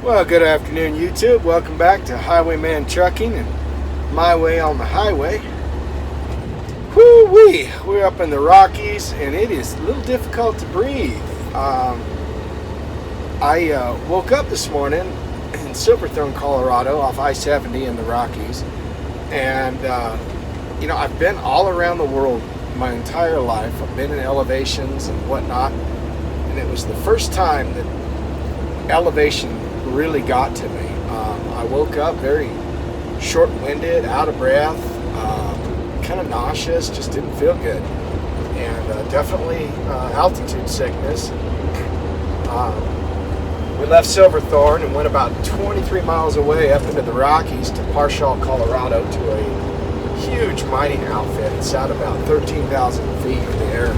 Well, good afternoon, YouTube. Welcome back to Highwayman Trucking and My Way on the Highway. Whoo-wee! We're up in the Rockies, and it is a little difficult to breathe. I woke up this morning in Silverthorne, Colorado, off I-70 in the Rockies, and I've been all around the world my entire life. I've been in elevations and whatnot, and it was the first time that elevation really got to me. I woke up very short-winded, out of breath, kind of nauseous, just didn't feel good, and definitely altitude sickness. We left Silverthorne and went about 23 miles away up into the Rockies to Parshall, Colorado, to a huge mining outfit. It's at about 13,000 feet in the air,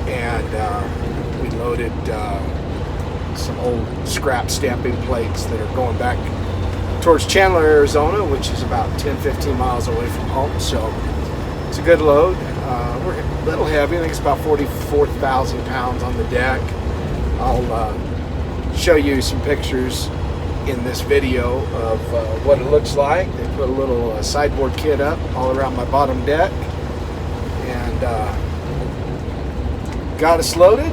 and we loaded some old scrap stamping plates that are going back towards Chandler, Arizona, which is about 10-15 miles away from home. So it's a good load. We're a little heavy. I think it's about 44,000 pounds on the deck. I'll show you some pictures in this video of what it looks like. They put a little sideboard kit up all around my bottom deck and got us loaded.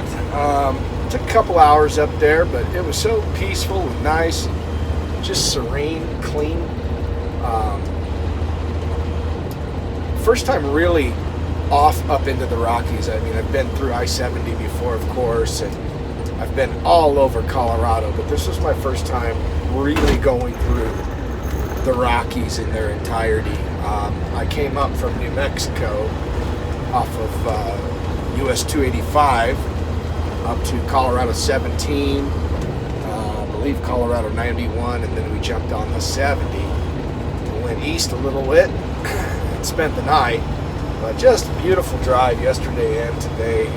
Took a couple hours up there, but it was so peaceful and nice, just serene, clean. First time really off up into the Rockies. I mean, I've been through I-70 before, of course, and I've been all over Colorado, but this was my first time really going through the Rockies in their entirety. I came up from New Mexico off of US 285 up to Colorado 17, I believe Colorado 91, and then we jumped on the 70 and went east a little bit and spent the night. But just a beautiful drive yesterday and today.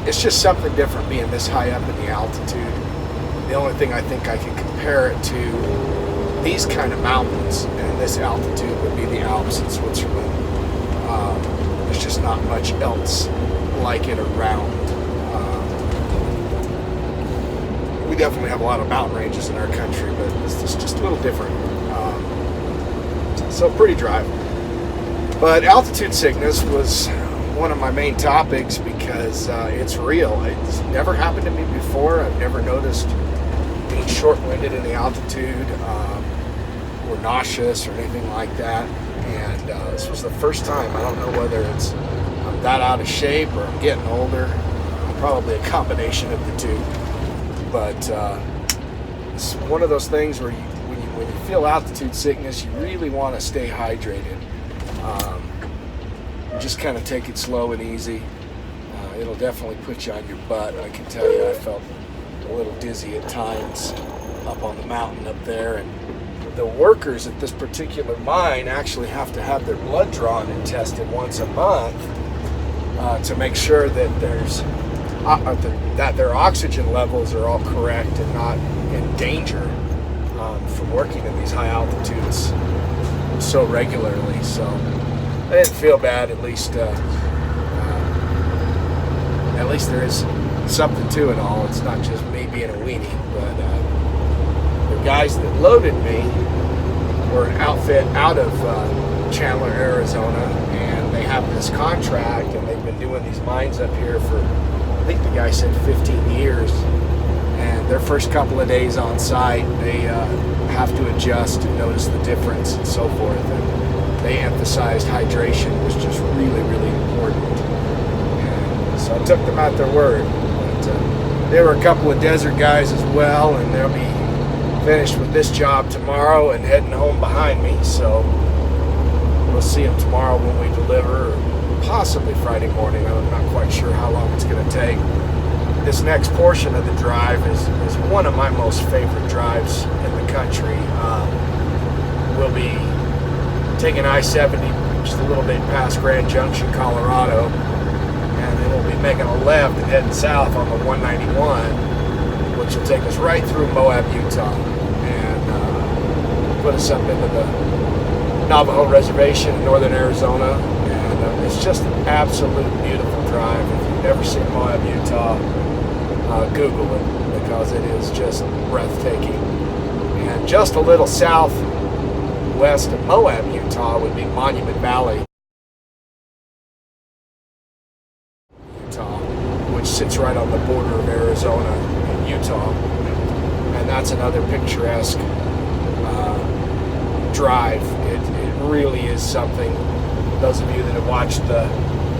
It's just something different being this high up in the altitude. The only thing I think I can compare it to these kind of mountains and this altitude would be the Alps in Switzerland. There's just not much else like it around. We definitely have a lot of mountain ranges in our country, but it's just a little different. So pretty drive. But altitude sickness was one of my main topics because it's real. It's never happened to me before. I've never noticed being short-winded in the altitude or nauseous or anything like that. And this was the first time. I don't know whether I'm that out of shape or I'm getting older. Probably a combination of the two. But it's one of those things where when you feel altitude sickness, you really want to stay hydrated. Just kind of take it slow and easy. It'll definitely put you on your butt. I can tell you I felt a little dizzy at times up on the mountain up there. And the workers at this particular mine actually have to have their blood drawn and tested once a month to make sure that that their oxygen levels are all correct and not in danger from working in these high altitudes so regularly. So I didn't feel bad. At least there is something to it all. It's not just me being a weenie. But the guys that loaded me were an outfit out of Chandler, Arizona, and they have this contract, and they've been doing these mines up here for, I think the guy said 15 years. And their first couple of days on site, they have to adjust and notice the difference and so forth. And they emphasized hydration was just really, really important. And so I took them at their word. But there were a couple of desert guys as well, and they'll be finished with this job tomorrow and heading home behind me. So we'll see them tomorrow when we deliver, or possibly Friday morning. I'm not quite sure how long it's going to take. This next portion of the drive is one of my most favorite drives in the country. We'll be taking I-70 just a little bit past Grand Junction, Colorado, and then we'll be making a left and heading south on the 191, which will take us right through Moab, Utah, and put us up into the Navajo Reservation in northern Arizona, and And it's just an absolute beautiful drive. If you've never seen Moab, Utah, Google it, because it is just breathtaking. And just a little southwest of Moab, Utah would be Monument Valley, Utah, which sits right on the border of Arizona and Utah. And that's another picturesque drive. It really is something. Those of you that have watched the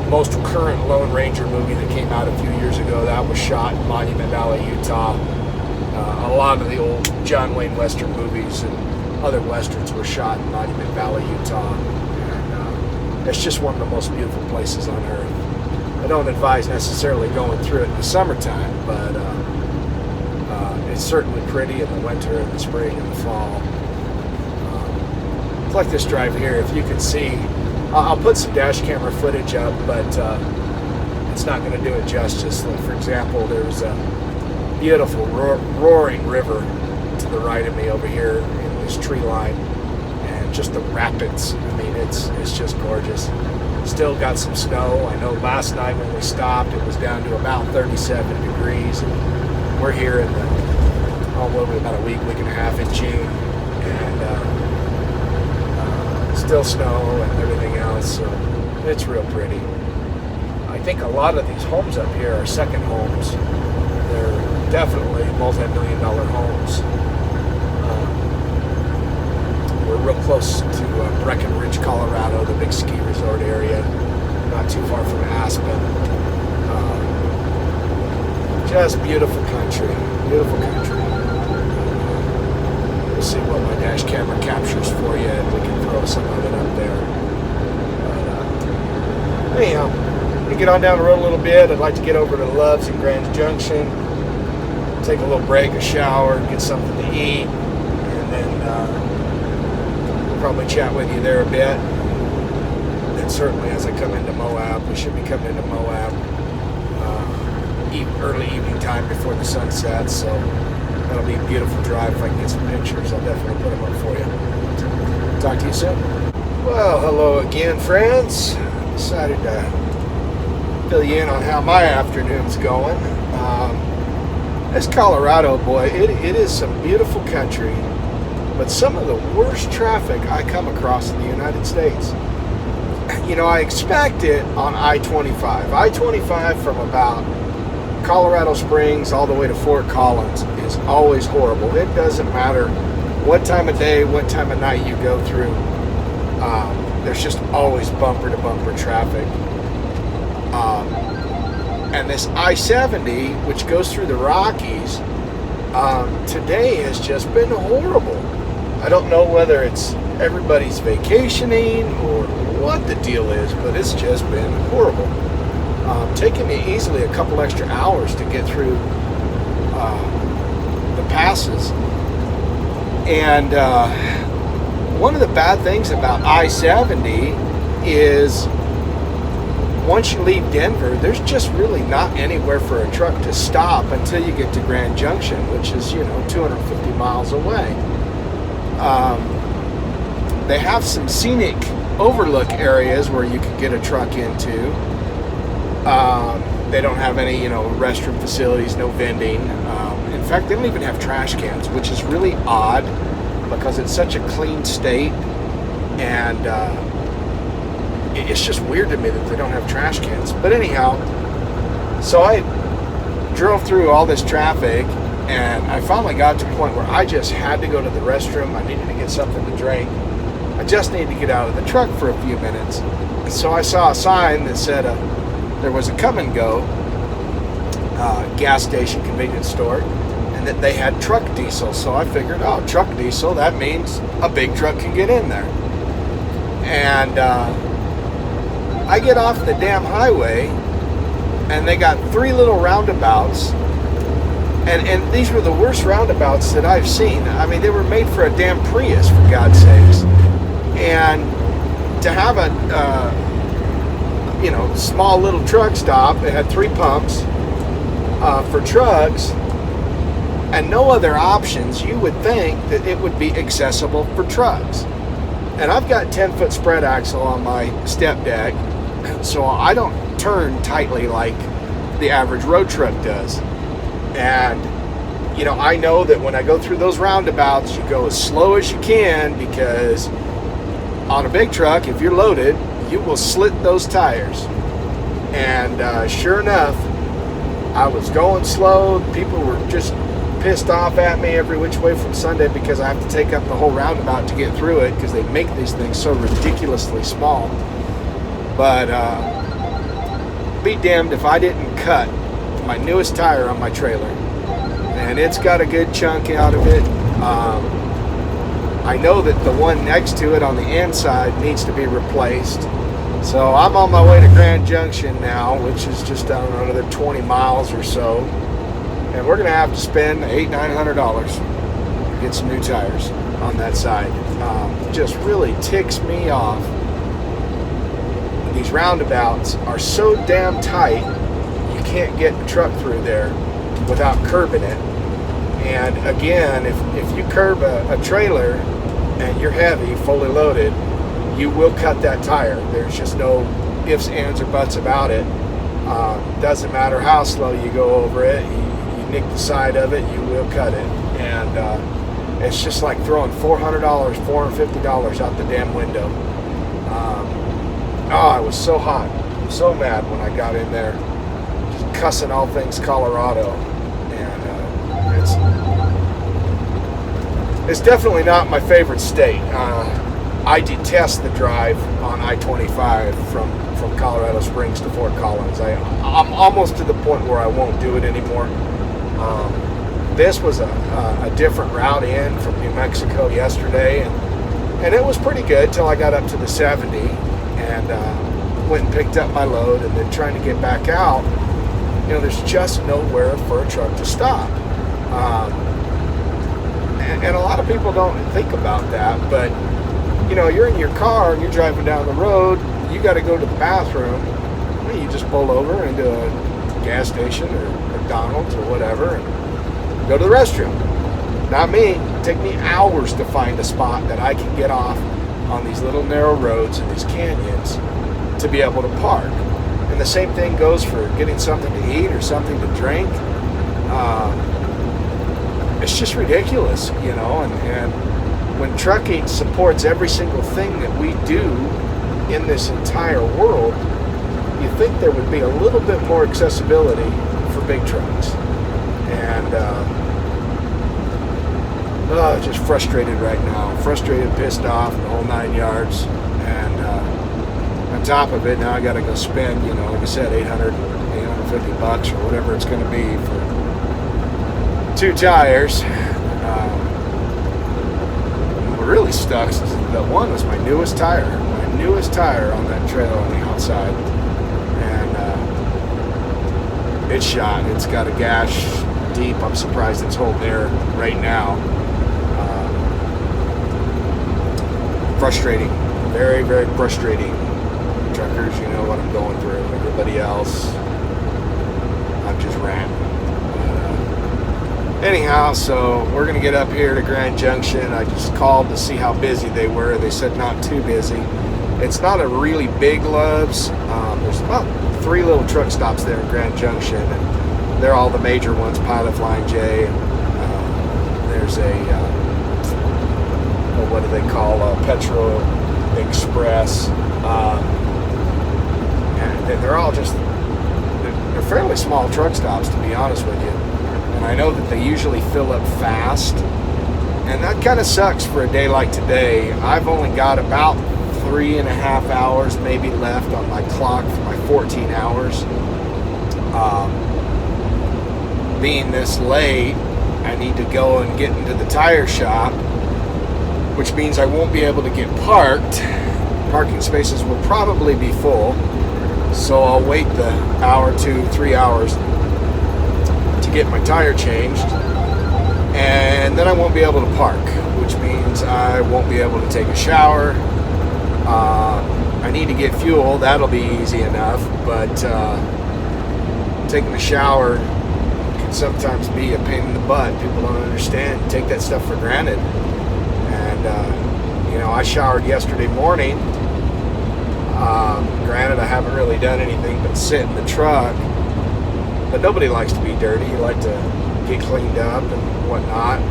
most current Lone Ranger movie that came out a few years ago, that was shot in Monument Valley, Utah. A lot of the old John Wayne Western movies and other Westerns were shot in Monument Valley, Utah. And it's just one of the most beautiful places on earth. I don't advise necessarily going through it in the summertime, but it's certainly pretty in the winter and the spring and the fall. It's like this drive here. If you can see, I'll put some dash camera footage up, but it's not going to do it justice. Like, for example, there's a beautiful roaring river to the right of me over here in this tree line, and just the rapids. I mean, it's just gorgeous. Still got some snow. I know last night when we stopped, it was down to about 37 degrees, and we're here in the about a week and a half in June, and still snow and everything else, so it's real pretty. I think a lot of these homes up here are second homes. They're definitely multi-million-dollar homes. We're real close to Breckenridge, Colorado, the big ski resort area, not too far from Aspen. Just beautiful country, beautiful country. We'll see what my dash camera captures for you, and we can throw some of it up there. But anyhow, we get on down the road a little bit. I'd like to get over to Love's in Grand Junction, take a little break, a shower, get something to eat, and then we'll probably chat with you there a bit. And certainly as I come into Moab, we should be coming into Moab early evening time before the sun sets, so that'll be a beautiful drive. If I can get some pictures, I'll definitely put them up for you. Talk to you soon. Well, hello again, friends. Decided to fill you in on how my afternoon's going. This Colorado, boy, it is some beautiful country, but some of the worst traffic I come across in the United States. You know, I expect it on I-25. I-25 from about Colorado Springs all the way to Fort Collins is always horrible. It doesn't matter what time of day, what time of night you go through. There's just always bumper-to-bumper traffic. And this I-70, which goes through the Rockies, today has just been horrible. I don't know whether it's everybody's vacationing or what the deal is, but it's just been horrible. Taking me easily a couple extra hours to get through the passes. And one of the bad things about I-70 is once you leave Denver, there's just really not anywhere for a truck to stop until you get to Grand Junction, which is, 250 miles away. They have some scenic overlook areas where you can get a truck into. They don't have any, restroom facilities, no vending. In fact, they don't even have trash cans, which is really odd because it's such a clean state, and it's just weird to me that they don't have trash cans. But anyhow, so I drove through all this traffic, and I finally got to a point where I just had to go to the restroom. I needed to get something to drink. I just needed to get out of the truck for a few minutes. So I saw a sign that said there was a Come and Go gas station, convenience store, and that they had truck diesel. So I figured, truck diesel, that means a big truck can get in there. And I get off the damn highway, and they got 3 little roundabouts, and these were the worst roundabouts that I've seen. I mean, they were made for a damn Prius, for God's sakes. And to have a small little truck stop, it had 3 pumps for trucks and no other options, you would think that it would be accessible for trucks. And I've got 10-foot spread axle on my step deck, So I don't turn tightly like the average road truck does. And, I know that when I go through those roundabouts, you go as slow as you can, because on a big truck, if you're loaded, you will slit those tires. And sure enough, I was going slow. People were just pissed off at me every which way from Sunday, because I have to take up the whole roundabout to get through it, because they make these things so ridiculously small. But be damned if I didn't cut my newest tire on my trailer, and it's got a good chunk out of it. I know that the one next to it on the inside needs to be replaced. So I'm on my way to Grand Junction now, which is just down another 20 miles or so. And we're going to have to spend $800-900 to get some new tires on that side. Just really ticks me off. These roundabouts are so damn tight, you can't get the truck through there without curbing it. And again, if you curb a trailer and you're heavy, fully loaded, you will cut that tire. There's just no ifs, ands, or buts about it. Doesn't matter how slow you go over it, you nick the side of it, you will cut it. And it's just like throwing $400, $450 out the damn window. I was so hot, so mad when I got in there, just cussing all things Colorado. And it's definitely not my favorite state. I detest the drive on I-25 from Colorado Springs to Fort Collins. I'm almost to the point where I won't do it anymore. This was a different route in from New Mexico yesterday, and it was pretty good till I got up to the 70 and went and picked up my load, and then trying to get back out, there's just nowhere for a truck to stop. And a lot of people don't think about that, but you're in your car and you're driving down the road, you got to go to the bathroom, you just pull over into a gas station or McDonald's or whatever and go to the restroom. Not me. It'd take me hours to find a spot that I can get off on these little narrow roads and these canyons to be able to park. And the same thing goes for getting something to eat or something to drink. It's just ridiculous, and when trucking supports every single thing that we do in this entire world, you think there would be a little bit more accessibility for big trucks. And just frustrated right now. Frustrated, pissed off, the whole 9 yards. And on top of it, now I got to go spend, like I said, $850 or whatever it's going to be for 2 tires. What really sucks is that one was my newest tire on that trailer on the outside, and it's shot. It's got a gash deep. I'm surprised it's holding air right now. Frustrating, very, very frustrating. Truckers, you know what I'm going through. Everybody else, I'm just ranting. Anyhow, so we're going to get up here to Grand Junction. I just called to see how busy they were. They said not too busy. It's not a really big Love's. There's about 3 little truck stops there in Grand Junction, and they're all the major ones, Pilot Flying J. There's what do they call, Petro Express. And they're all just, they're fairly small truck stops, to be honest with you. And I know that they usually fill up fast, and that kind of sucks for a day like today. I've only got about 3.5 hours maybe left on my clock for my 14 hours. Being this late, I need to go and get into the tire shop, which means I won't be able to get parked. Parking spaces will probably be full, so I'll wait the hour, 2, 3 hours to get my tire changed, and then I won't be able to park, which means I won't be able to take a shower. I need to get fuel. That'll be easy enough, but taking a shower can sometimes be a pain in the butt. People don't understand. Take that stuff for granted. And I showered yesterday morning. Granted, I haven't really done anything but sit in the truck, but nobody likes to be dirty. You like to get cleaned up and whatnot.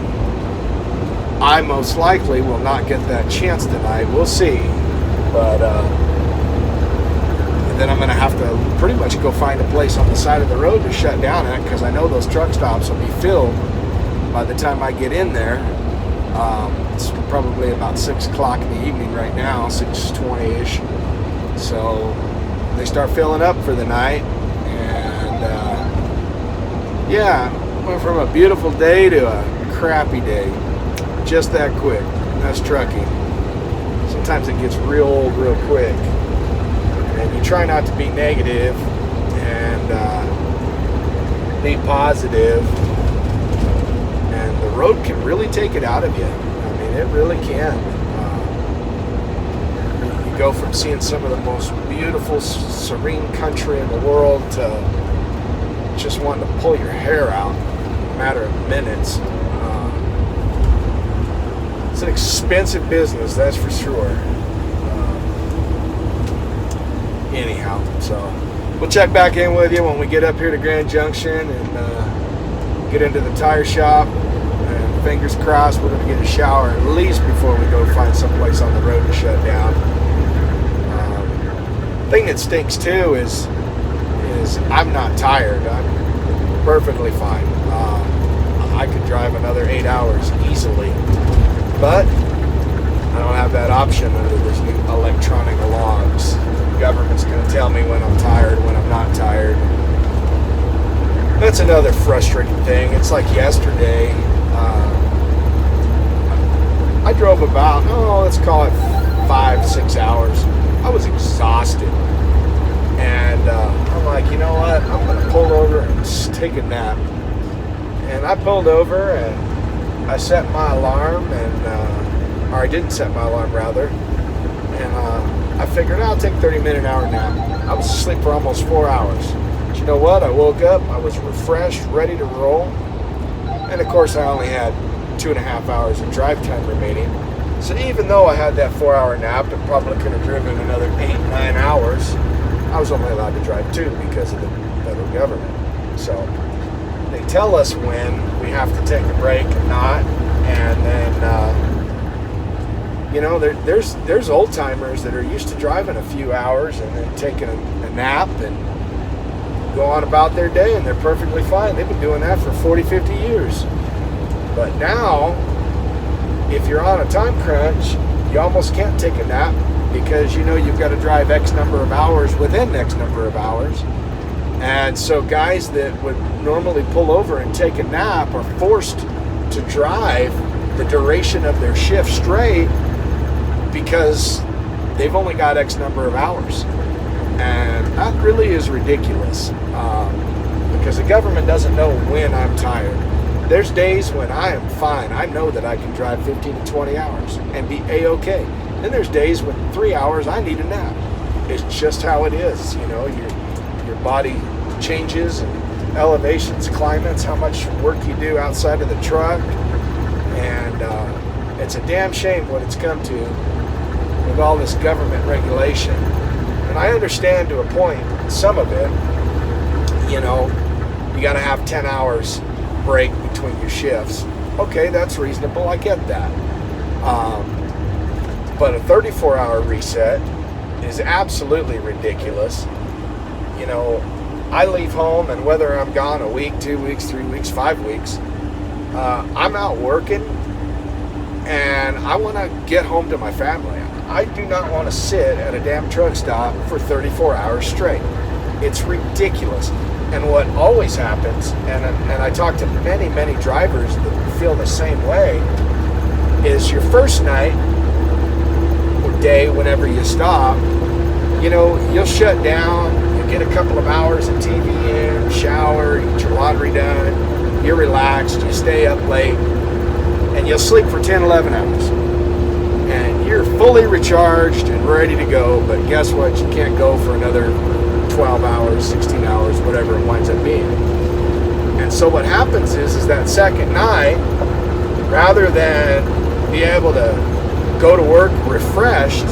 I most likely will not get that chance tonight. We'll see. But and then I'm going to have to pretty much go find a place on the side of the road to shut down at, because I know those truck stops will be filled by the time I get in there. It's probably about 6 o'clock in the evening right now, 6:20-ish. So they start filling up for the night. And yeah, went from a beautiful day to a crappy day. Just that quick. And that's trucking. Sometimes it gets real old real quick. And you try not to be negative and be positive. And the road can really take it out of you. I mean, it really can. You go from seeing some of the most beautiful, serene country in the world to just wanting to pull your hair out in a matter of minutes. It's an expensive business, that's for sure. Anyhow, so we'll check back in with you when we get up here to Grand Junction and get into the tire shop. And fingers crossed, we're going to get a shower at least before we go find someplace on the road to shut down. Thing that stinks too is I'm not tired. I'm perfectly fine. I could drive another 8 hours easily. But I don't have that option under this new electronic logs. The government's going to tell me when I'm tired, when I'm not tired. That's another frustrating thing. It's like yesterday. I drove about, let's call it 5-6 hours. I was exhausted. And I'm like, you know what? I'm going to pull over and just take a nap. And I pulled over and I set my alarm, or I didn't set my alarm rather, and I figured I'll take a 30-minute hour nap. I was asleep for almost 4 hours. But you know what? I woke up, I was refreshed, ready to roll, and of course I only had 2.5 hours of drive time remaining. So even though I had that 4-hour nap and probably could have driven another 8-9 hours, I was only allowed to drive 2 because of the federal government. So they tell us when we have to take a break and not, and then there's old timers that are used to driving a few hours and then taking a nap and go on about their day, and they're perfectly fine. They've been doing that for 40-50 years. But now, if you're on a time crunch, you almost can't take a nap because you've got to drive X number of hours within X number of hours. And so guys that would normally pull over and take a nap are forced to drive the duration of their shift straight because they've only got X number of hours. And that really is ridiculous because the government doesn't know when I'm tired. There's days when I am fine. I know that I can drive 15 to 20 hours and be A-okay. Then there's days when 3 hours I need a nap. It's just how it is. Your body changes and elevations, climates, how much work you do outside of the truck, and it's a damn shame what it's come to with all this government regulation. And I understand to a point some of it. You got to have 10 hours break between your shifts. Okay, that's reasonable. I get that. But a 34-hour reset is absolutely ridiculous. I leave home, and whether I'm gone a week, 2 weeks, 3 weeks, 5 weeks, I'm out working, and I want to get home to my family. I do not want to sit at a damn truck stop for 34 hours straight. It's ridiculous. And what always happens, and I talk to many, many drivers that feel the same way, is your first night or day, whenever you stop, you'll shut down, you get a couple of hours of TV in, shower, you get your laundry done, you're relaxed, you stay up late, and you'll sleep for 10, 11 hours. And you're fully recharged and ready to go, but guess what? You can't go for another 12 hours, 16 hours, whatever it winds up being. And so what happens is that second night, rather than be able to go to work refreshed,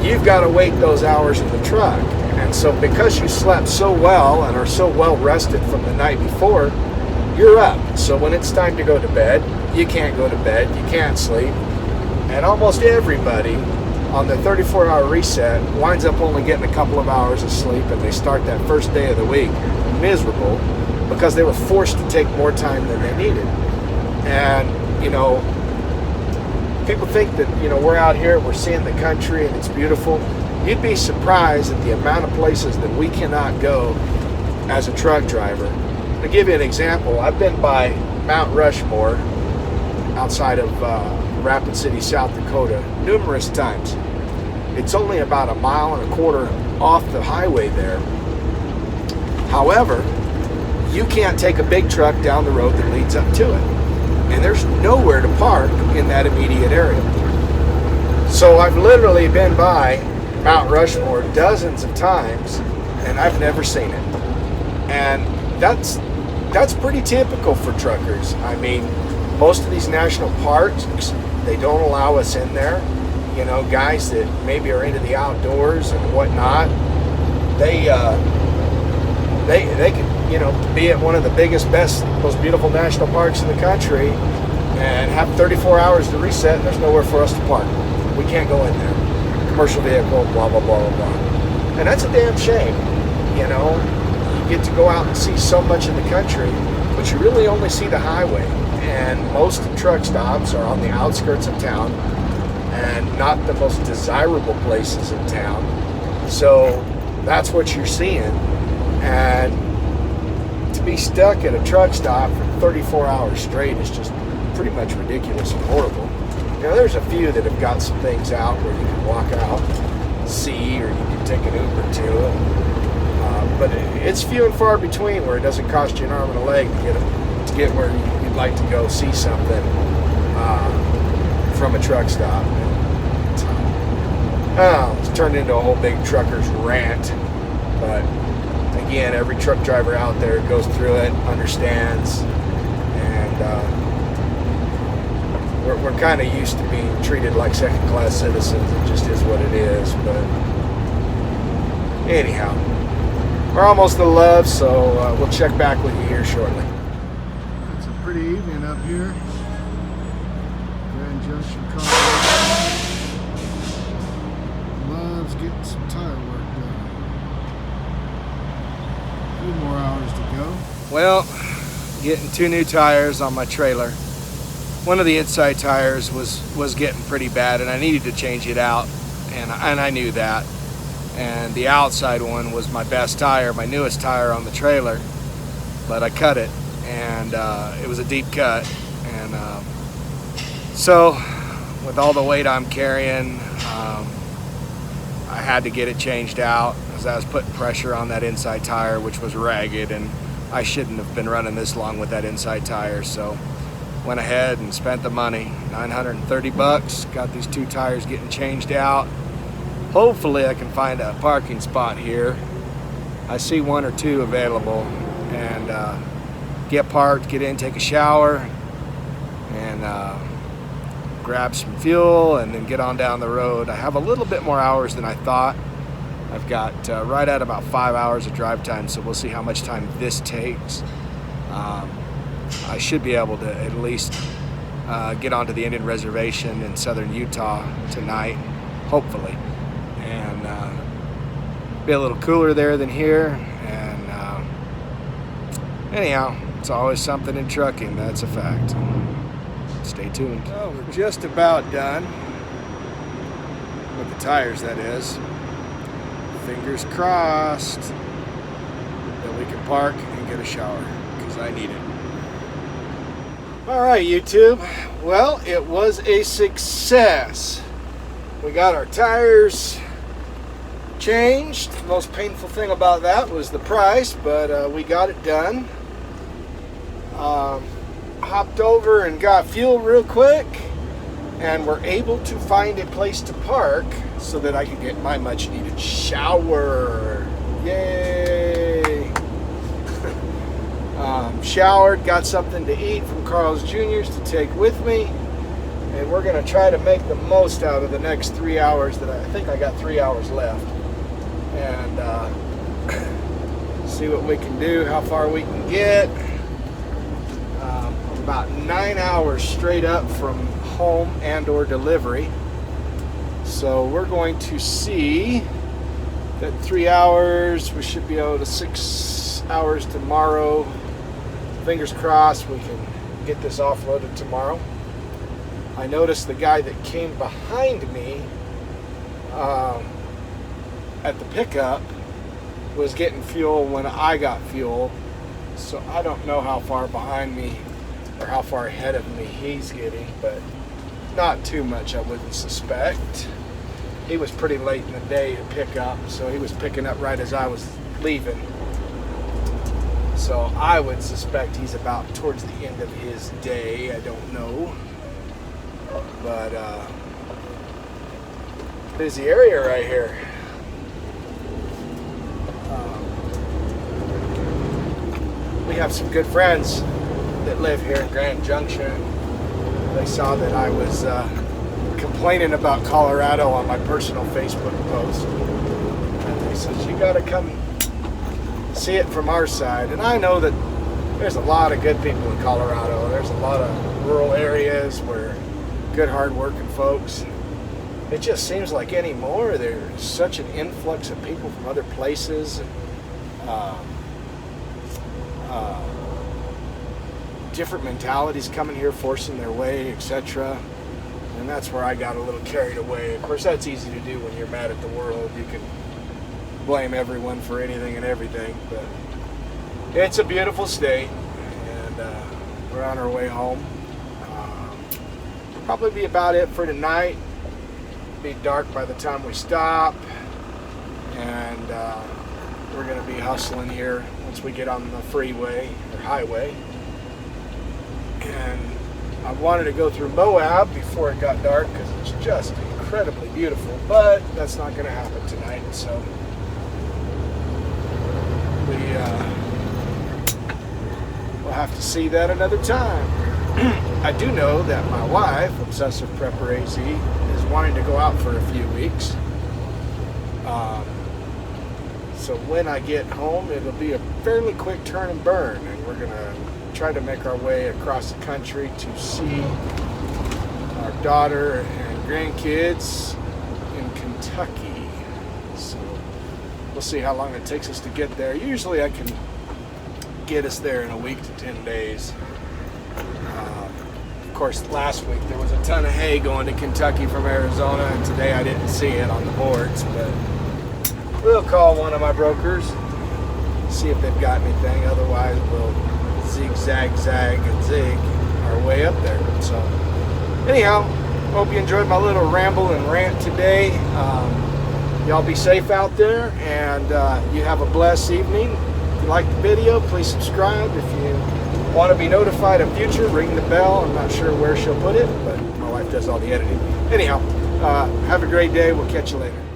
you've got to wait those hours in the truck. And so because you slept so well and are so well rested from the night before, you're up. So when it's time to go to bed, you can't go to bed, you can't sleep. And almost everybody on the 34-hour reset winds up only getting a couple of hours of sleep, and they start that first day of the week miserable because they were forced to take more time than they needed. And, you know, people think that, you know, we're out here, we're seeing the country and it's beautiful. You'd be surprised at the amount of places that we cannot go as a truck driver. To give you an example, I've been by Mount Rushmore outside of Rapid City, South Dakota, numerous times. It's only about 1.25 miles off the highway there. However, you can't take a big truck down the road that leads up to it. And there's nowhere to park in that immediate area. So I've literally been by Mount Rushmore dozens of times, and I've never seen it. And that's pretty typical for truckers. I mean, most of these national parks, they don't allow us in there. You know, guys that maybe are into the outdoors and whatnot, they can, you know, be at one of the biggest, best, most beautiful national parks in the country and have 34 hours to reset, and there's nowhere for us to park. We can't go in there. Commercial vehicle, blah, blah, blah, blah, blah. And that's a damn shame. You know, you get to go out and see so much in the country, but you really only see the highway. And most truck stops are on the outskirts of town and not the most desirable places in town. So that's what you're seeing. And to be stuck at a truck stop for 34 hours straight is just pretty much ridiculous and horrible. You know, there's a few that have got some things out where you can walk out, see, or you can take an Uber to. But it's few and far between where it doesn't cost you an arm and a leg to get where you'd like to go see something from a truck stop. It's turned into a whole big trucker's rant. But again, every truck driver out there goes through it, understands, and we're kind of used to being treated like second-class citizens. It just is what it is. But anyhow, we're almost to Love, so we'll check back with you here shortly. It's a pretty evening up here. Grand Junction, Colorado. Love's getting some tire work done. A few more hours to go. Well, getting 2 new tires on my trailer. One of the inside tires was getting pretty bad, and I needed to change it out, and I knew that. And the outside one was my best tire, my newest tire on the trailer, but I cut it, and it was a deep cut. And so with all the weight I'm carrying, I had to get it changed out as I was putting pressure on that inside tire, which was ragged, and I shouldn't have been running this long with that inside tire. So went ahead and spent the money, $930, got these 2 tires getting changed out. Hopefully I can find a parking spot here. I see 1 or 2 available, and get parked, get in, take a shower, and grab some fuel, and then get on down the road. I have a little bit more hours than I thought. I've got right at about 5 hours of drive time, so we'll see how much time this takes. I should be able to at least get onto the Indian Reservation in southern Utah tonight, hopefully, and be a little cooler there than here. And anyhow, it's always something in trucking, that's a fact. Stay tuned. Well, we're just about done with the tires, that is. Fingers crossed that we can park and get a shower, because I need it. All right, YouTube. Well, it was a success. We got our tires changed. The most painful thing about that was the price, but we got it done. Hopped over and got fuel real quick, and we're able to find a place to park so that I can get my much needed shower. Yay! Showered, got something to eat from Carl's Jr.'s to take with me, And we're going to try to make the most out of the next 3 hours that I think I got 3 hours left. And see what we can do, how far we can get. About 9 hours straight up from home and or delivery. So we're going to see that 3 hours, we should be able to 6 hours tomorrow. Fingers crossed we can get this offloaded tomorrow. I noticed the guy that came behind me at the pickup was getting fuel when I got fuel. So I don't know how far behind me or how far ahead of me he's getting, but not too much, I wouldn't suspect. He was pretty late in the day to pick up, so he was picking up right as I was leaving. So I would suspect he's about towards the end of his day. I don't know. But busy area right here. We have some good friends that live here in Grand Junction. They saw that I was complaining about Colorado on my personal Facebook post, and they said, you got to come see it from our side. And I know that there's a lot of good people in Colorado. There's a lot of rural areas where good hard-working folks. It just seems like anymore there's such an influx of people from other places, and different mentalities coming here, forcing their way, etc. And that's where I got a little carried away. Of course, that's easy to do when you're mad at the world. You can blame everyone for anything and everything, but it's a beautiful state, and we're on our way home. Probably be about it for tonight. Be dark by the time we stop, and we're going to be hustling here once we get on the freeway or highway. And I wanted to go through Moab before it got dark because it's just incredibly beautiful, but that's not going to happen tonight. So we'll have to see that another time. I do know that my wife, Obsessive Prepper AZ, is wanting to go out for a few weeks. So when I get home, it'll be a fairly quick turn and burn, and we're going to try to make our way across the country to see our daughter and grandkids in Kentucky. So we'll see how long it takes us to get there. Usually I can get us there in a week to 10 days. Of course, last week there was a ton of hay going to Kentucky from Arizona, and today I didn't see it on the boards, but we'll call one of my brokers, see if they've got anything. Otherwise, we'll zigzag, zag, and zig our way up there. So anyhow, hope you enjoyed my little ramble and rant today. Y'all be safe out there, and you have a blessed evening. If you like the video, please subscribe. If you want to be notified of future, ring the bell. I'm not sure where she'll put it, but my wife does all the editing. Anyhow, have a great day. We'll catch you later.